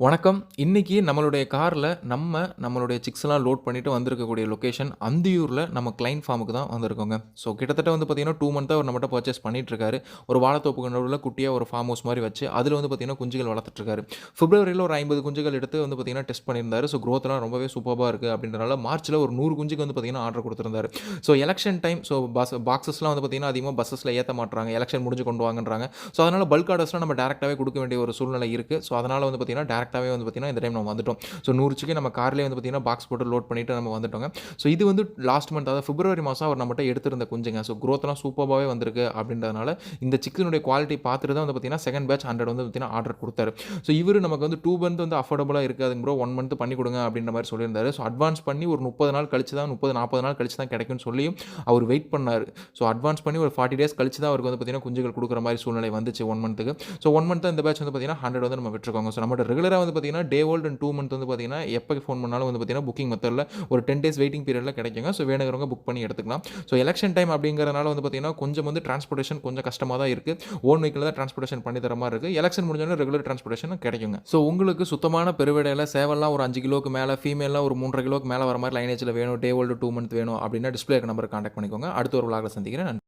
வணக்கம். இன்னைக்கு நம்மளுடைய கார்ல நம்மளுடைய சிக்ஸ்லாம் லோட் பண்ணிட்டு வந்திருக்கக்கூடிய லொகேஷன் அந்தியூர்ல நம்ம கிளையண்ட் ஃபார்முக்கு தான் வந்திருக்கோங்க. ஸோ கிட்டத்தட்ட வந்து பார்த்தீங்கன்னா 2 மந்த்தா அவர் நம்மட்ட பர்ச்சேஸ் பண்ணிட்டுருக்காரு. ஒரு வாழைத்தோப்புக்கு நடுவுல குட்டியா ஒரு ஃபார்ம் ஹவுஸ் மாரி வச்சு, அதில வந்து பார்த்தீங்கன்னா குஞ்சுகள் வளர்த்துட்டுருக்காரு. பிப்ரவரியில ஒரு 50 குஞ்சுகள் எடுத்து வந்து பார்த்தீங்கன்னா டெஸ்ட் பண்ணியிருந்தாரு. ஸோ குரோத்லாம் ரொம்பவே சூப்பர்பா இருக்கு அப்படின்றனால மார்ச்ல ஒரு 100 குஞ்சுக்கு வந்து பார்த்தீங்கன்னா ஆர்டர் குடுத்திருந்தாரு. ஸோ எலக்ஷன் டைம் பாக்ஸஸ்லாம் வந்து பார்த்தீங்கன்னா அதிகமா பஸ்ஸஸ்ல ஏத்த மாட்றாங்க. எலக்ஷன் முடிஞ்சு கொண்டு வாங்கன்றாங்க. ஸோ அதனால பல்க் ஆர்டர்ஸ்லாம் நம்ம டைரக்ட்டாவே குடுக்க வேண்டிய ஒரு சூழ்நிலை இருக்கு. ஸோ அதனால வந்து பார்த்தீங்கன்னா டைரக்ட்டாவே வந்து பார்த்தீங்கன்னா இந்த டைம் நம்ம வந்துட்டோம். ஸோ 100 சிக்கன் நம்ம கார்லயே வந்து பார்த்தீங்கன்னா பாக்ஸ் போட்டு லோட் பண்ணிட்டு நம்ம வந்துட்டோங்க. ஸோ இது வந்து லாஸ்ட் மந்த் அதாவது பிப்ரவரி மாசம் அவர் நம்மட்ட எடுத்திருந்த குஞ்சுங்க. ஸோ குரோத்லாம் சூப்பர்பாவே வந்திருக்கு அப்படின்றதுனால இந்த சிக்கனுடைய குவாலிட்டி பார்த்துட்டு தான் வந்து பார்த்தீங்கன்னா செகண்ட் பேட்ச் 100 வந்து பார்த்தீங்கன்னா ஆர்டர் குடுத்தாரு. ஸோ இவரு நமக்கு வந்து 2 மந்த் வந்து அஃபோர்டபுளா இருக்காதுங்க ப்ரோ. 1 மந்த் பண்ணி குடுங்க அப்படின்ற மாரி சொல்லியிருந்தாரு. ஸோ அட்வான்ஸ் பண்ணி ஒரு 30 நாள் கழிச்சு தான் 30, 40 நாள் கழிச்சு தான் கிடைக்கும்னு சொல்லியும் அவர் வெயிட் பண்ணாரு. ஸோ அட்வான்ஸ் பண்ணி ஒரு 40 டேஸ் கழிச்சு தான் அவருக்கு வந்து பார்த்தீங்கன்னா குஞ்சுகள் குடுக்குற மாரி சூழ்நிலை வந்துச்சு 1 மந்த்துக்கு. ஸோ 1 மந்த் இந்த பேட்ச் வந்து பார்த்தீங்கன்னா 100 வந்து நம்ம விட்டுருக்கோங்க. ஸோ நம்மட்ட ரெகுலரா வந்து பார்த்தீங்கன்னா டே ஓல்ட் அண்ட் 2 மந்த் வந்து பார்த்தீங்கன்னா எப்போ ஃபோன் பண்ணாலும் வந்து பார்த்தீங்கன்னா புக்கிங் மெத்தட்ல ஒரு 10 டேஸ் வெயிட்டிங் பீரியட்ல கிடைக்குங்க. ஸோ வேணுங்கிறவங்க புக் பண்ணி எடுத்துக்கலாம். ஸோ எலக்ஷன் டைம் அப்படிங்கிறனால வந்து பார்த்தீங்கன்னா கொஞ்சம் வந்து டிரான்ஸ்போர்ட்டேஷன் கொஞ்சம் கஷ்டமா தான் இருக்கு. ஓன் வெஹிக்கிள் தான் டிரான்ஸ்போர்ட்டேஷன் பண்ணி தர மாரி இருக்கு. எலக்ஷன் முடிஞ்சோனே ரெகுலர் டிரான்ஸ்போர்ட்டேஷன் கிடைக்குங்க. ஸோ உங்களுக்கு சுத்தமான பெருவிடையில சேவல்லாம் ஒரு 5 கிலோக்கு மேல, ஃபீமேல்லாம் ஒரு 3 1/2 கிலோக்கு மேல வர மாரி லைனேஜ்ல வேணும். டே ஓல்டு 2 மந்த் வேணும் அப்படின்னா டிஸ்ப்ளே இருக்க நம்பருக்கு கான்டாக்ட் பண்ணிக்கோங்க. அடுத்த ஒரு விளாக்ல சந்திக்கிறேன். நன்றி.